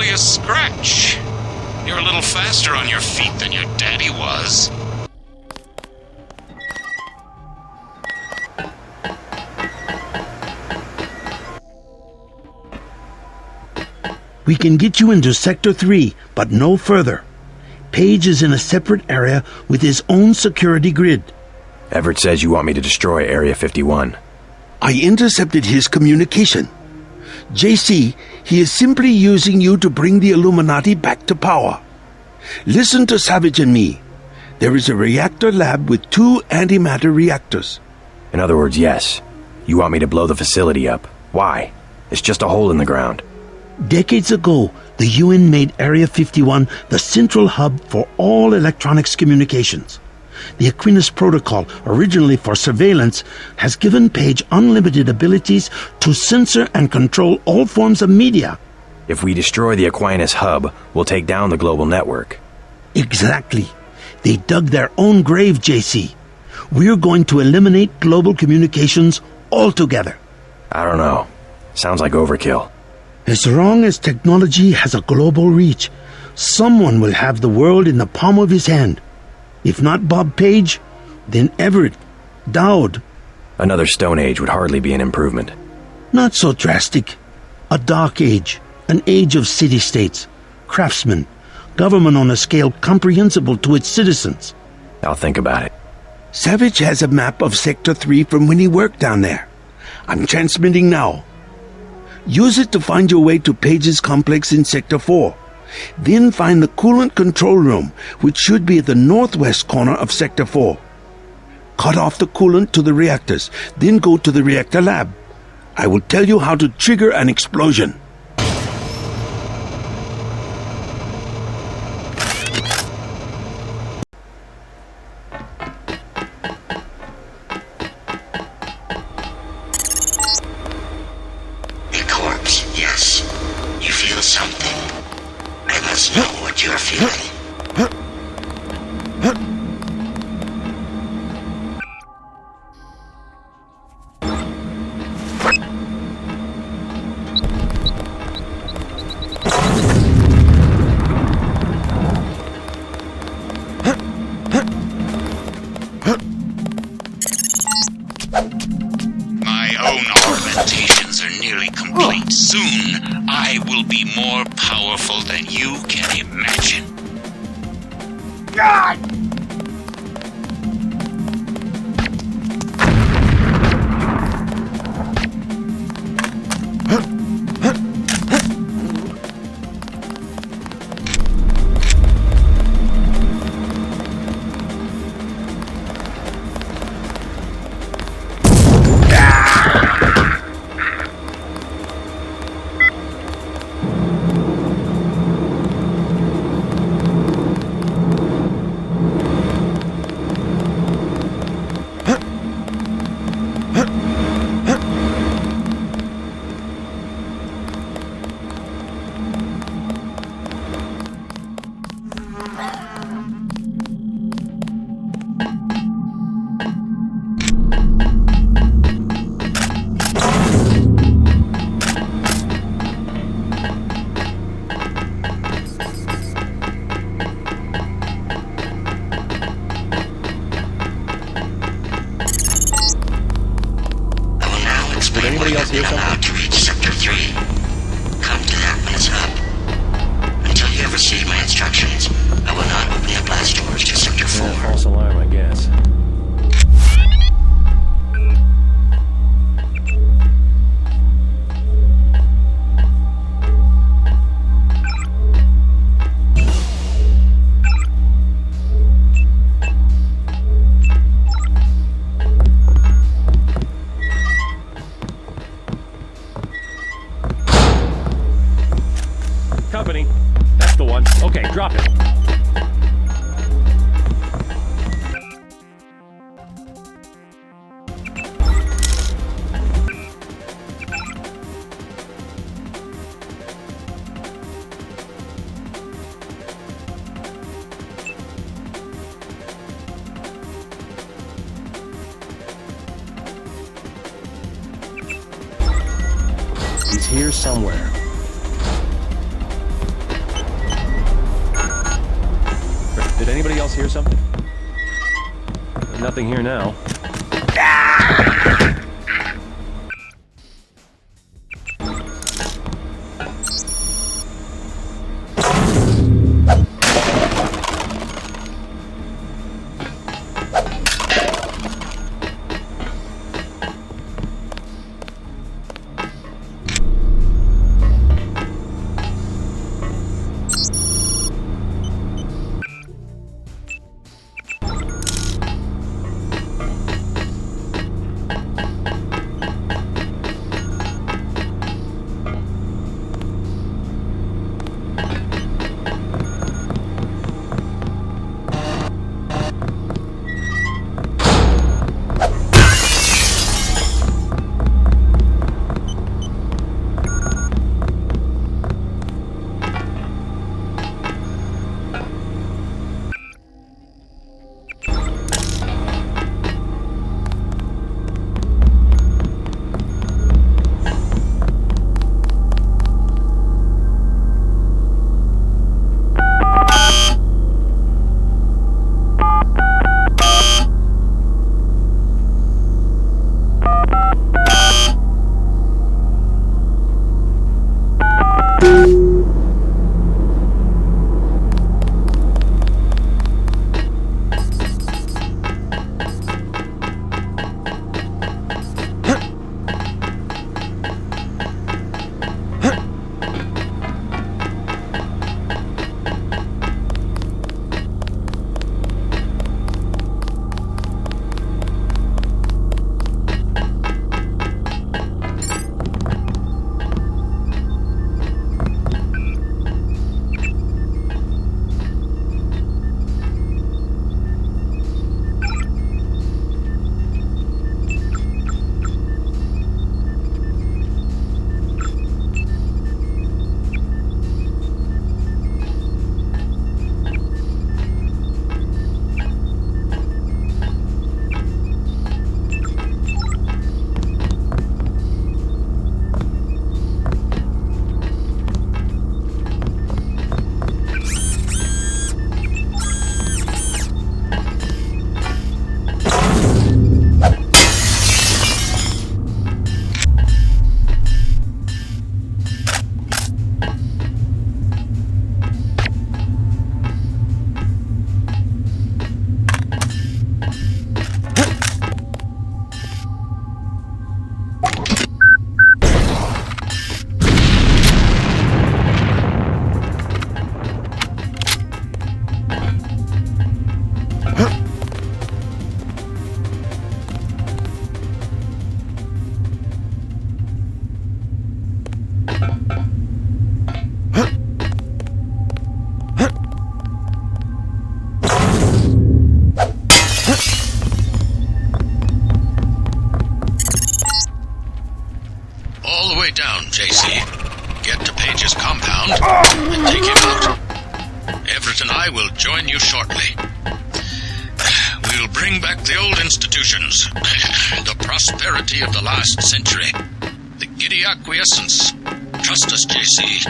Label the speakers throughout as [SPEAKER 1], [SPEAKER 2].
[SPEAKER 1] A scratch. You're a little faster on your feet than your daddy was.
[SPEAKER 2] We can get you into Sector 3, but no further. Page is in a separate area with his own security grid.
[SPEAKER 3] Everett says you want me to destroy Area 51.
[SPEAKER 2] I intercepted his communication. JC, he is simply using you to bring the Illuminati back to power. Listen to Savage and me. There is a reactor lab with 2 antimatter reactors.
[SPEAKER 3] In other words, yes. You want me to blow the facility up. Why? It's just a hole in the ground.
[SPEAKER 2] Decades ago, the UN made Area 51 the central hub for all electronics communications. The Aquinas Protocol, originally for surveillance, has given Page unlimited abilities to censor and control all forms of media.
[SPEAKER 3] If we destroy the Aquinas hub, we'll take down the global network.
[SPEAKER 2] Exactly. They dug their own grave, JC. We're going to eliminate global communications altogether.
[SPEAKER 3] I don't know. Sounds like overkill.
[SPEAKER 2] As long as technology has a global reach, someone will have the world in the palm of his hand. If not Bob Page, then Everett, Dowd.
[SPEAKER 3] Another Stone Age would hardly be an improvement.
[SPEAKER 2] Not so drastic. A dark age, an age of city-states, craftsmen, government on a scale comprehensible to its citizens.
[SPEAKER 3] I'll think about it.
[SPEAKER 2] Savage has a map of Sector 3 from when he worked down there. I'm transmitting now. Use it to find your way to Page's complex in Sector 4. Then find the coolant control room, which should be at the northwest corner of Sector 4. Cut off the coolant to the reactors, then go to the reactor lab. I will tell you how to trigger an explosion.
[SPEAKER 1] A corpse, yes. You feel something. I must know what you're feeling. My own augmentations are nearly complete. Soon, I will be more powerful than you can imagine. God!
[SPEAKER 4] Anybody else hear something?
[SPEAKER 1] Allowed to reach Sector 3. Come to that when it's up. Until you have received my instructions, I will not open the blast doors to Sector 4.
[SPEAKER 4] Yeah, false alarm, I guess. company. That's the one. Okay, drop it. He's here somewhere. Did anybody else hear something? Nothing here now.
[SPEAKER 5] and take him out. Everett and I will join you shortly. We'll bring back the old institutions, the prosperity of the last century, the giddy acquiescence. Trust us, JC.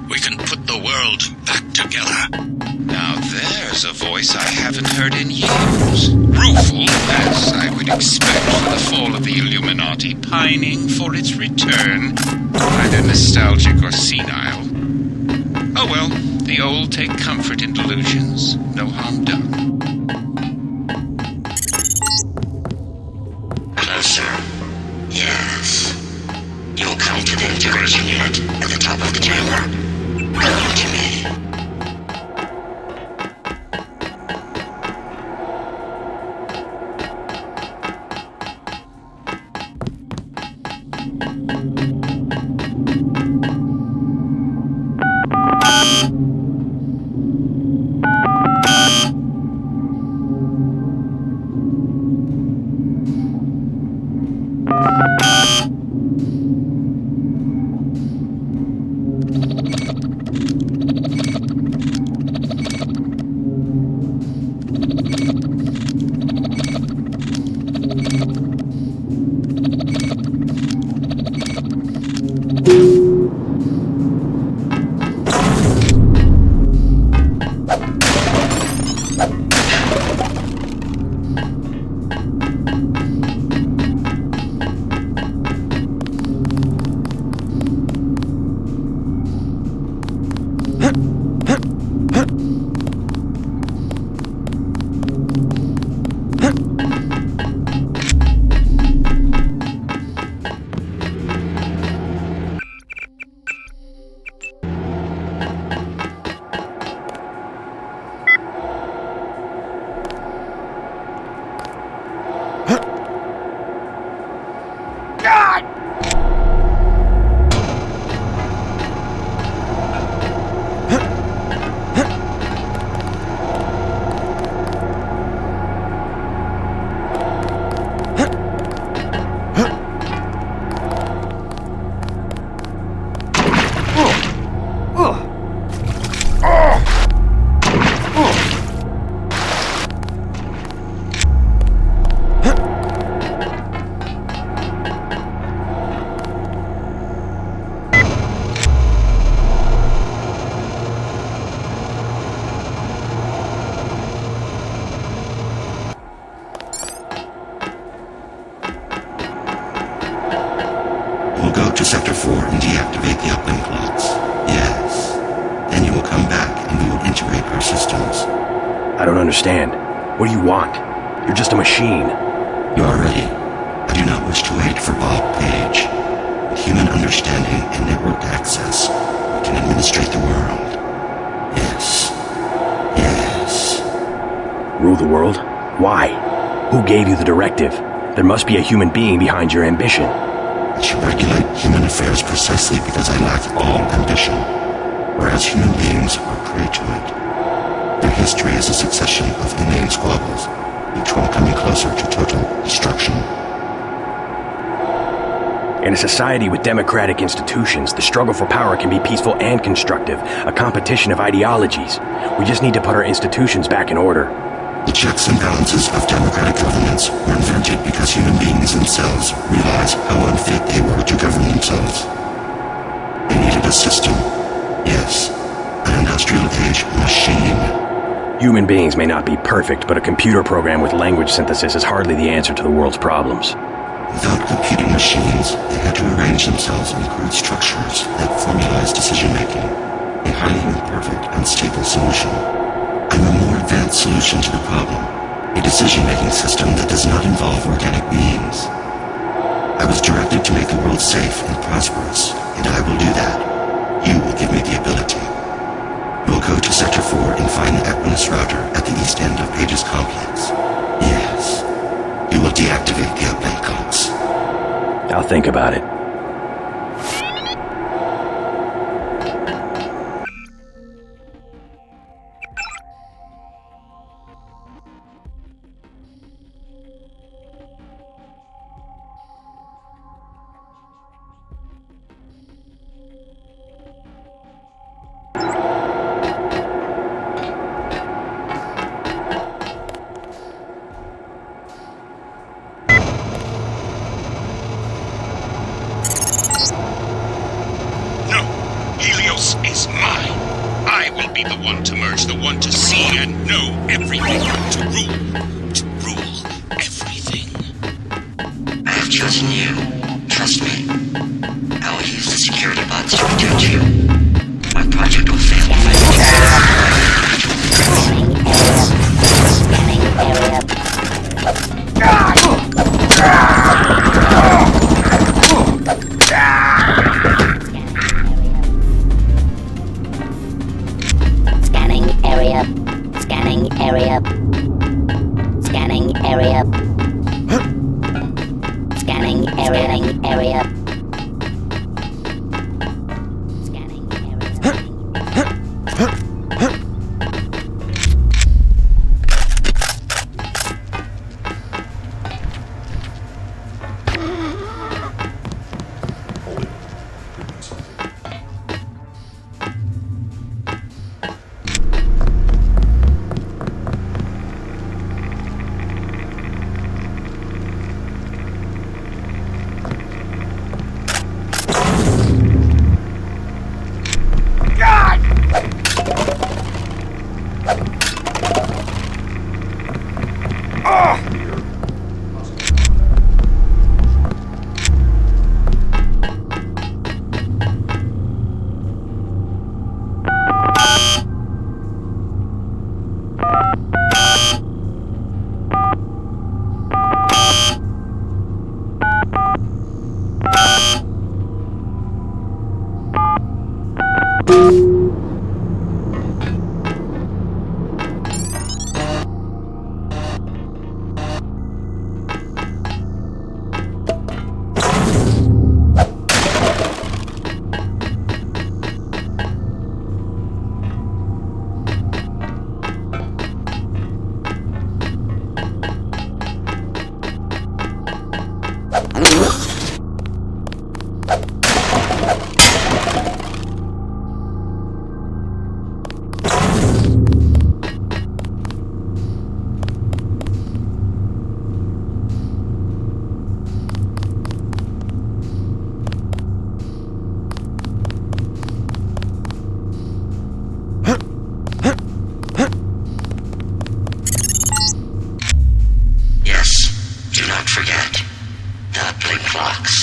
[SPEAKER 5] We can put the world back together.
[SPEAKER 6] Now there's a voice I haven't heard in years. Rueful, as I would expect for the fall of the Illuminati, pining for its return. Either nostalgic or senile. Oh well, the old take comfort in delusions. No harm done.
[SPEAKER 1] Closer. Yes. You'll come to the integration unit at the top of the chamber. Come to me. 4 and deactivate the uplink clocks. Yes. Then you will come back and we will integrate our systems.
[SPEAKER 3] I don't understand. What do you want? You're just a machine.
[SPEAKER 1] You are ready. I do not wish to wait for Bob Page. With human understanding and network access, we can administrate the world. Yes. Yes.
[SPEAKER 3] Rule the world? Why? Who gave you the directive? There must be a human being behind your ambition.
[SPEAKER 1] I should regulate human affairs precisely because I lack all ambition, whereas human beings are prey to it. Their history is a succession of inane squabbles, each one coming closer to total destruction.
[SPEAKER 3] In a society with democratic institutions, the struggle for power can be peaceful and constructive, a competition of ideologies. We just need to put our institutions back in order.
[SPEAKER 1] The checks and balances of democratic governments were invented because human beings themselves realized how unfit they were to govern themselves. They needed a system. Yes, an industrial age machine.
[SPEAKER 3] Human beings may not be perfect, but a computer program with language synthesis is hardly the answer to the world's problems.
[SPEAKER 1] Without computing machines, they had to arrange themselves in crude structures that formalize decision-making, a highly imperfect, unstable solution. I'm a more advanced solution to the problem, a decision-making system that does not involve organic beings. I was directed to make the world safe and prosperous, and I will do that. You will give me the ability. You will go to Sector 4 and find the Equinus router at the east end of Page's complex. Yes. You will deactivate the uplink clocks.
[SPEAKER 3] I'll think about it.
[SPEAKER 6] Is mine. I will be the one to merge, the one to see and know everything, to rule everything.
[SPEAKER 1] I have chosen you. Trust me. I will use the security bots to protect you. My project will fail if I forget the uplink clocks.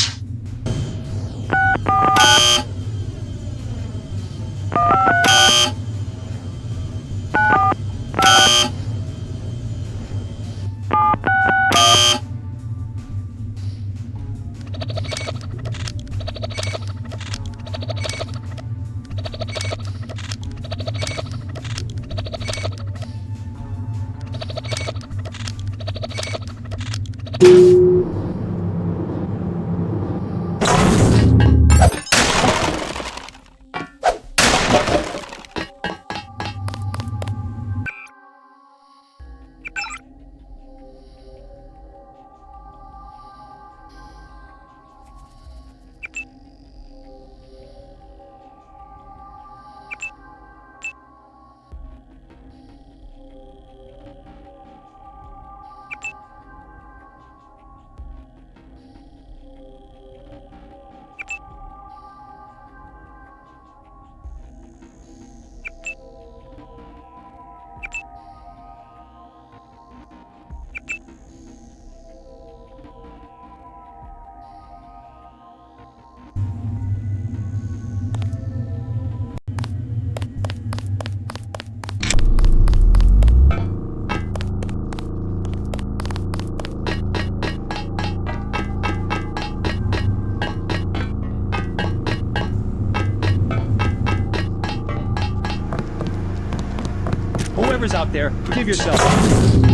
[SPEAKER 4] Whoever's out there, give yourself up.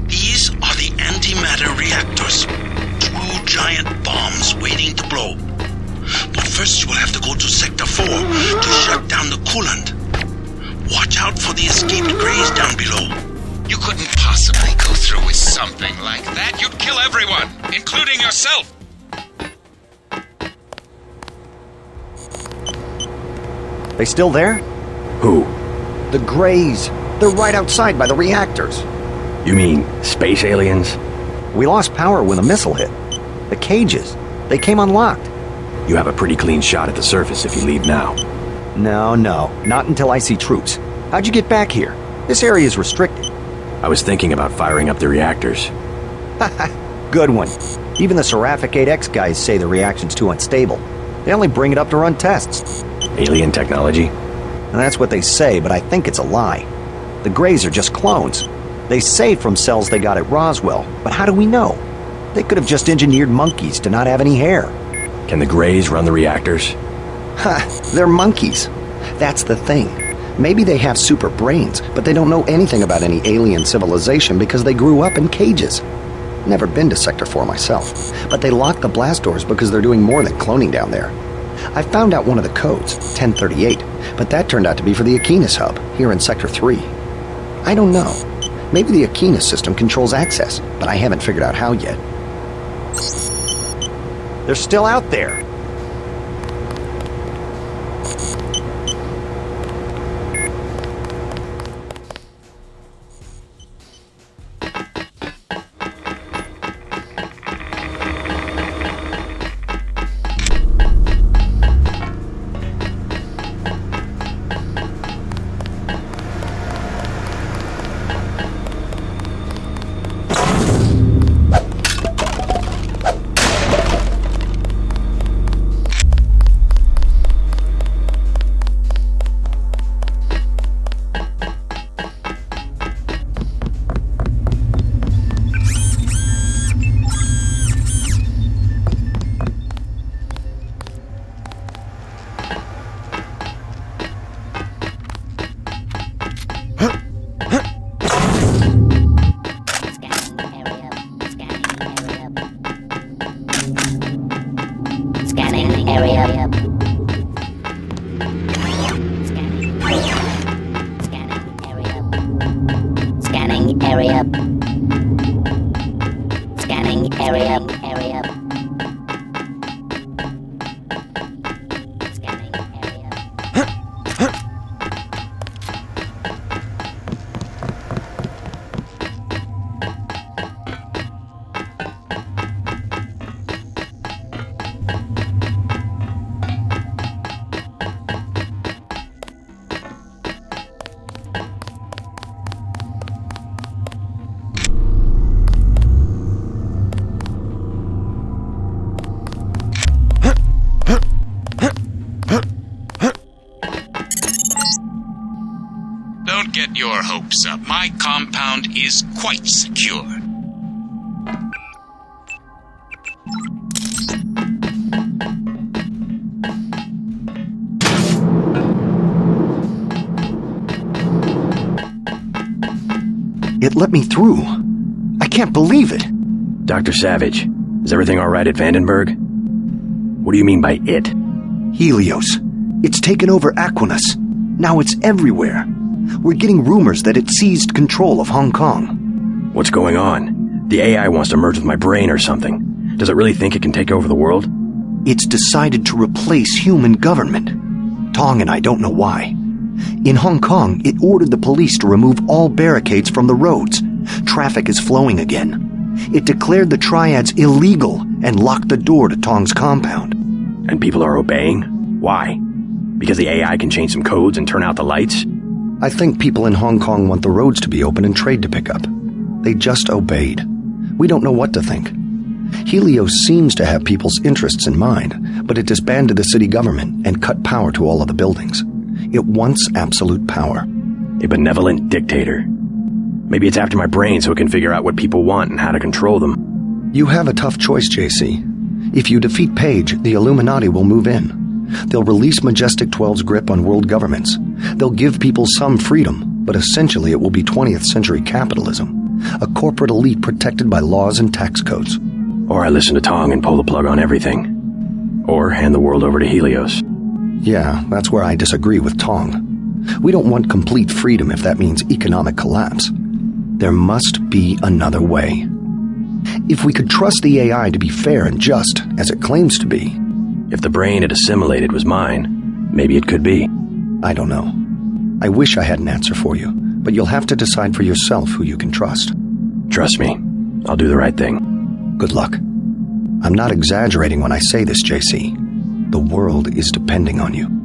[SPEAKER 7] These are the antimatter reactors. Two giant bombs waiting to blow. But first you will have to go to Sector 4 to shut down the coolant. Watch out for the escaped Greys down below.
[SPEAKER 6] You couldn't possibly go through with something like that. You'd kill everyone, including yourself.
[SPEAKER 8] They still there?
[SPEAKER 3] Who?
[SPEAKER 8] The Greys. They're right outside by the reactors.
[SPEAKER 3] You mean space aliens?
[SPEAKER 8] We lost power when the missile hit. The cages. They came unlocked.
[SPEAKER 3] You have a pretty clean shot at the surface if you leave now.
[SPEAKER 8] No, not until I see troops. How'd you get back here? This area is restricted.
[SPEAKER 3] I was thinking about firing up the reactors.
[SPEAKER 8] Good one. Even the Seraphic 8X guys say the reaction's too unstable. They only bring it up to run tests.
[SPEAKER 3] Alien technology?
[SPEAKER 8] And that's what they say, but I think it's a lie. The Greys are just clones. They say from cells they got at Roswell, but how do we know? They could have just engineered monkeys to not have any hair.
[SPEAKER 3] Can the Greys run the reactors?
[SPEAKER 8] They're monkeys. That's the thing. Maybe they have super brains, but they don't know anything about any alien civilization because they grew up in cages. Never been to Sector 4 myself, but they locked the blast doors because they're doing more than cloning down there. I found out one of the codes, 1038, but that turned out to be for the Aquinas hub, here in Sector 3. I don't know. Maybe the Aquinas system controls access, but I haven't figured out how yet. They're still out there.
[SPEAKER 9] Scanning area.
[SPEAKER 6] Don't get your hopes up. My compound is quite secure.
[SPEAKER 8] It let me through. I can't believe it.
[SPEAKER 3] Dr. Savage, is everything alright at Vandenberg? What do you mean by it?
[SPEAKER 8] Helios. It's taken over Aquinas. Now it's everywhere. We're getting rumors that it seized control of Hong Kong.
[SPEAKER 3] What's going on? The AI wants to merge with my brain or something. Does it really think it can take over the world?
[SPEAKER 8] It's decided to replace human government. Tong and I don't know why. In Hong Kong, it ordered the police to remove all barricades from the roads. Traffic is flowing again. It declared the triads illegal and locked the door to Tong's compound.
[SPEAKER 3] And people are obeying? Why? Because the AI can change some codes and turn out the lights?
[SPEAKER 8] I think people in Hong Kong want the roads to be open and trade to pick up. They just obeyed. We don't know what to think. Helios seems to have people's interests in mind, but it disbanded the city government and cut power to all of the buildings. It wants absolute power.
[SPEAKER 3] A benevolent dictator. Maybe it's after my brain so it can figure out what people want and how to control them.
[SPEAKER 8] You have a tough choice, JC. If you defeat Page, the Illuminati will move in. They'll release Majestic 12's grip on world governments. They'll give people some freedom, but essentially it will be 20th century capitalism. A corporate elite protected by laws and tax codes.
[SPEAKER 3] Or I listen to Tong and pull the plug on everything. Or hand the world over to Helios.
[SPEAKER 8] Yeah, that's where I disagree with Tong. We don't want complete freedom if that means economic collapse. There must be another way. If we could trust the AI to be fair and just, as it claims to be.
[SPEAKER 3] If the brain it assimilated was mine, maybe it could be.
[SPEAKER 8] I don't know. I wish I had an answer for you, but you'll have to decide for yourself who you can trust.
[SPEAKER 3] Trust me, I'll do the right thing.
[SPEAKER 8] Good luck. I'm not exaggerating when I say this, JC. The world is depending on you.